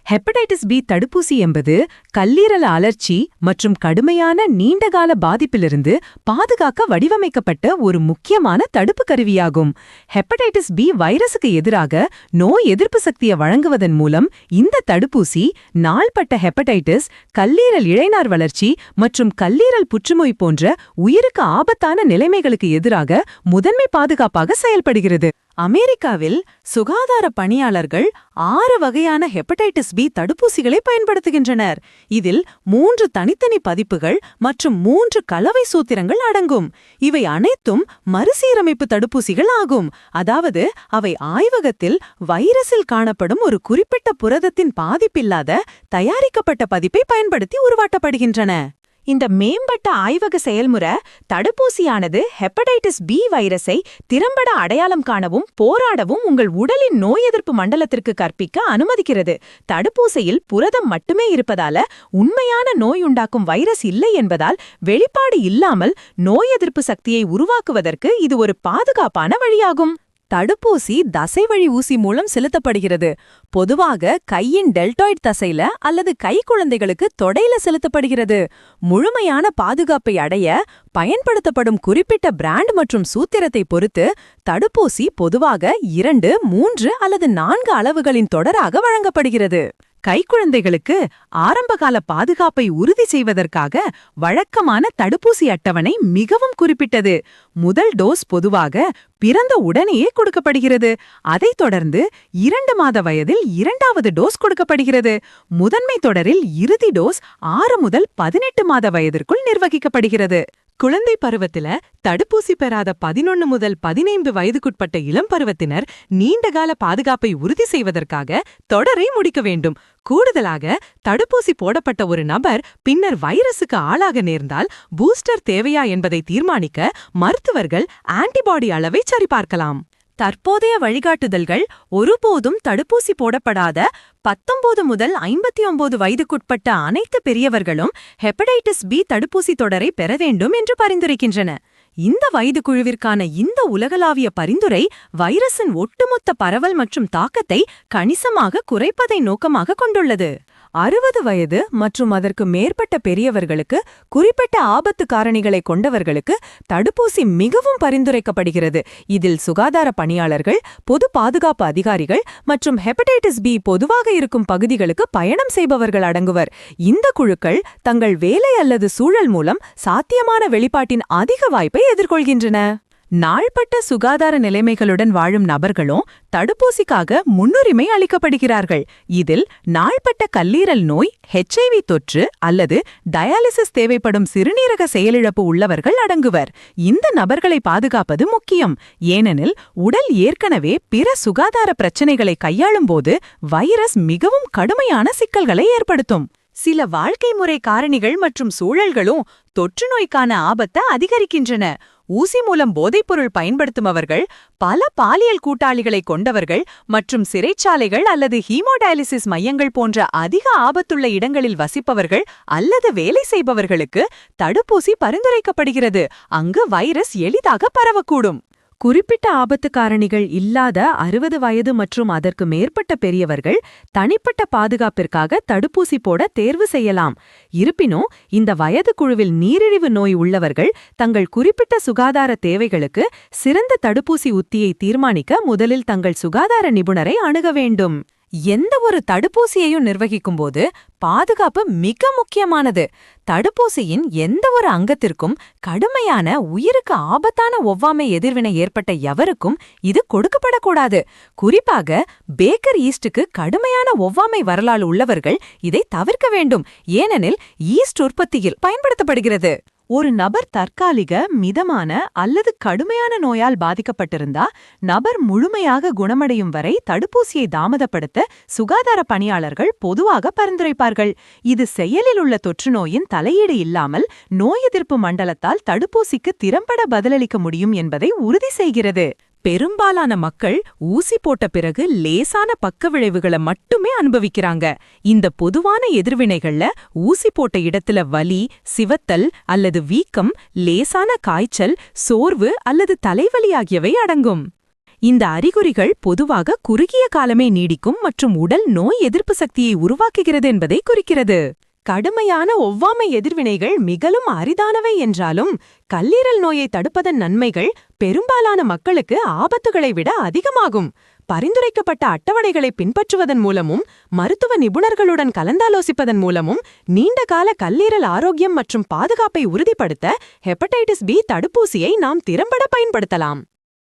Hepatitis B தடுப்பூசி என்பது கல்லீரல் அழற்சி மற்றும் கடுமையான நீண்டகால பாதிப்பிலிருந்து பாதுகாக்க வடிவமைக்கப்பட்ட ஒரு முக்கியமான தடுப்பு கருவியாகும். ஹெப்படைட்டிஸ் பி வைரசுக்கு எதிராக நோய் எதிர்ப்பு சக்தியை வழங்குவதன் மூலம் இந்த தடுப்பூசி நாள்பட்ட ஹெப்படைட்டிஸ், கல்லீரல் இழைநார் வளர்ச்சி மற்றும் கல்லீரல் புற்றுநோய் போன்ற உயிருக்கு ஆபத்தான நிலைமைகளுக்கு எதிராக முதன்மை பாதுகாப்பாக செயல்படுகிறது. அமெரிக்காவில் சுகாதார பணியாளர்கள் 6 வகையான ஹெப்படைட்டிஸ் பி தடுப்பூசிகளை பயன்படுத்துகின்றனர். இதில் 3 தனித்தனி பதிப்புகள் மற்றும் 3 கலவை சூத்திரங்கள் அடங்கும். இவை அனைத்தும் மறுசீரமைப்பு தடுப்பூசிகள் ஆகும். அதாவது அவை ஆய்வகத்தில் வைரஸில் காணப்படும் ஒரு குறிப்பிட்ட புரதத்தின் பாதிப்பில்லாத தயாரிக்கப்பட்ட பதிப்பை பயன்படுத்தி உருவாக்கப்படுகின்றன. இந்த மேம்பட்ட ஆய்வக செயல்முறை தடுப்பூசியானது ஹெப்படைட்டிஸ் பி வைரஸை திறம்பட அடையாளம் காணவும் போராடவும் உங்கள் உடலின் நோய் எதிர்ப்பு மண்டலத்திற்கு கற்பிக்க அனுமதிக்கிறது. தடுப்பூசியில் புரதம் மட்டுமே இருப்பதால உண்மையான நோய் உண்டாக்கும் வைரஸ் இல்லை என்பதால் வெளிப்பாடு இல்லாமல் நோய் எதிர்ப்பு சக்தியை உருவாக்குவதற்கு இது ஒரு பாதுகாப்பான வழியாகும். தடுப்பூசி தசைவழி ஊசி மூலம் செலுத்தப்படுகிறது. பொதுவாக கையின் டெல்டாய்ட் தசையில அல்லது கைக்குழந்தைகளுக்கு தொடையில செலுத்தப்படுகிறது. முழுமையான பாதுகாப்பை அடைய பயன்படுத்தப்படும் குறிப்பிட்ட பிராண்ட் மற்றும் சூத்திரத்தை பொறுத்து தடுப்பூசி பொதுவாக 2, 3 அல்லது 4 அளவுகளின் தொடராக வழங்கப்படுகிறது. கைக்குழந்தைகளுக்கு ஆரம்பகால பாதுகாப்பை உறுதி செய்வதற்காக வழக்கமான தடுப்பூசி அட்டவணை மிகவும் குறிப்பிட்டது. முதல் டோஸ் பொதுவாக பிறந்த உடனேயே கொடுக்கப்படுகிறது. அதைத் தொடர்ந்து 2 மாத வயதில் 2வது டோஸ் கொடுக்கப்படுகிறது. முதன்மை தொடரில் இறுதி டோஸ் 6 முதல் 18 மாத வயதிற்குள் நிர்வகிக்கப்படுகிறது. குழந்தை பருவத்தில தடுப்பூசி பெறாத 11 முதல் 15 வயதுக்குட்பட்ட இளம் பருவத்தினர் நீண்டகால பாதுகாப்பை உறுதி செய்வதற்காக தொடரை முடிக்க வேண்டும். கூடுதலாக தடுப்பூசி போடப்பட்ட ஒரு நபர் பின்னர் வைரசுக்கு ஆளாக நேர்ந்தால் பூஸ்டர் தேவையா என்பதை தீர்மானிக்க மருத்துவர்கள் ஆன்டிபாடி அளவை சரிபார்க்கலாம். தற்போதைய வழிகாட்டுதல்கள் ஒருபோதும் தடுப்பூசி போடப்படாத 19 முதல் 59 வயதுக்குட்பட்ட அனைத்து பெரியவர்களும் ஹெப்படைட்டிஸ் பி தடுப்பூசி தொடரை பெற வேண்டும் என்று பரிந்துரைக்கின்றன. இந்த வயது குழுவிற்கான இந்த உலகளாவிய பரிந்துரை வைரஸின் ஒட்டுமொத்த பரவல் மற்றும் தாக்கத்தை கணிசமாக குறைப்பதை நோக்கமாக கொண்டுள்ளது. 60 வயது மற்றும் அதற்கு மேற்பட்ட பெரியவர்களுக்கு, குறிப்பிட்ட ஆபத்து காரணிகளை கொண்டவர்களுக்கு தடுப்பூசி மிகவும் பரிந்துரைக்கப்படுகிறது. இதில் சுகாதார பணியாளர்கள், பொது பாதுகாப்பு அதிகாரிகள் மற்றும் ஹெப்படைட்டிஸ் பி பொதுவாக இருக்கும் பகுதிகளுக்கு பயணம் செய்பவர்கள் அடங்குவர். இந்த குழுக்கள் தங்கள் வேலை அல்லது சூழல் மூலம் சாத்தியமான வெளிப்பாட்டின் அதிக வாய்ப்பை எதிர்கொள்கின்றன. நாள்பட்ட சுகாதார நிலைமைகளுடன் வாழும் நபர்களும் தடுப்பூசிக்காக முன்னுரிமை அளிக்கப்படுகிறார்கள். இதில் நாள்பட்ட கல்லீரல் நோய், HIV தொற்று அல்லது டயாலிசிஸ் தேவைப்படும் சிறுநீரக செயலிழப்பு உள்ளவர்கள் அடங்குவர். இந்த நபர்களை பாதுகாப்பது முக்கியம். ஏனெனில் உடல் ஏற்கனவே பிற சுகாதார பிரச்சினைகளை கையாளும் போது வைரஸ் மிகவும் கடுமையான சிக்கல்களை ஏற்படுத்தும். சில வாழ்க்கை முறை காரணிகள் மற்றும் சூழல்களும் தொற்று நோய்க்கான ஆபத்தை அதிகரிக்கின்றன. ஊசி மூலம் போதைப்பொருள் பயன்படுத்துபவர்கள், பல பாலியல் கூட்டாளிகளை கொண்டவர்கள் மற்றும் சிறைச்சாலைகள் அல்லது ஹீமோடயாலிசிஸ் மையங்கள் போன்ற அதிக ஆபத்துள்ள இடங்களில் வசிப்பவர்கள் அல்லது வேலை செய்பவர்களுக்கு தடுப்பூசி பரிந்துரைக்கப்படுகிறது. அங்கு வைரஸ் எளிதாக பரவக்கூடும். குறிப்பிட்ட ஆபத்து காரணிகள் இல்லாத 60 வயது மற்றும் அதற்கு மேற்பட்ட பெரியவர்கள் தனிப்பட்ட பாதுகாப்பிற்காக தடுப்பூசி போட தேர்வு செய்யலாம். இருப்பினும் இந்த வயது குழுவில் நீரிழிவு நோய் உள்ளவர்கள் தங்கள் குறிப்பிட்ட சுகாதார தேவைகளுக்கு சிறந்த தடுப்பூசி உத்தியை தீர்மானிக்க முதலில் தங்கள் சுகாதார நிபுணரை அணுக வேண்டும். எந்த ஒரு தடுப்பூசியையும் நிர்வகிக்கும்போது பாதுகாப்பு மிக முக்கியமானது. தடுப்பூசியின் எந்த ஒரு அங்கத்திற்கும் கடுமையான உயிருக்கு ஆபத்தான ஒவ்வாமை எதிர்வினை ஏற்பட்ட எவருக்கும் இது கொடுக்கப்படக்கூடாது. குறிப்பாக பேக்கர் ஈஸ்டுக்கு கடுமையான ஒவ்வாமை வரலாறு உள்ளவர்கள் இதை தவிர்க்க வேண்டும். ஏனெனில் ஈஸ்ட் உற்பத்தியில் பயன்படுத்தப்படுகிறது. ஒரு நபர் தற்காலிக, மிதமான அல்லது கடுமையான நோயால் பாதிக்கப்பட்டிருந்தா நபர் முழுமையாக குணமடையும் வரை தடுப்பூசியை தாமதப்படுத்த சுகாதார பணியாளர்கள் பொதுவாக பரிந்துரைப்பார்கள். இது செயலில் உள்ள தொற்று நோயின் தலையீடு இல்லாமல் நோய் எதிர்ப்பு மண்டலத்தால் தடுப்பூசிக்கு திறம்பட பதிலளிக்க முடியும் என்பதை உறுதி செய்கிறது. பெரும்பாலான மக்கள் ஊசி போட்ட பிறகு லேசான பக்க விளைவுகளை மட்டுமே அனுபவிக்கிறாங்க. இந்த பொதுவான எதிர்வினைகள்ல ஊசி போட்ட இடத்துல வலி, சிவத்தல் அல்லது வீக்கம், லேசான காய்ச்சல், சோர்வு அல்லது தலைவலி ஆகியவை அடங்கும். இந்த அறிகுறிகள் பொதுவாக குறுகிய காலமே நீடிக்கும் மற்றும் உடல் நோய் எதிர்ப்பு சக்தியை உருவாக்குகிறது என்பதை குறிக்கிறது. கடுமையான ஒவ்வாமை எதிர்வினைகள் மிகவும் அரிதானவை என்றாலும் கல்லீரல் நோயை தடுப்பதன் நன்மைகள் பெரும்பாலான மக்களுக்கு ஆபத்துகளை விட அதிகமாகும். பரிந்துரைக்கப்பட்ட அட்டவணைகளை பின்பற்றுவதன் மூலமும் மருத்துவ நிபுணர்களுடன் கலந்தாலோசிப்பதன் மூலமும் நீண்டகால கல்லீரல் ஆரோக்கியம் மற்றும் பாதுகாப்பை உறுதிப்படுத்த ஹெப்படைட்டிஸ் பி தடுப்பூசியை நாம் திறம்பட பயன்படுத்தலாம்.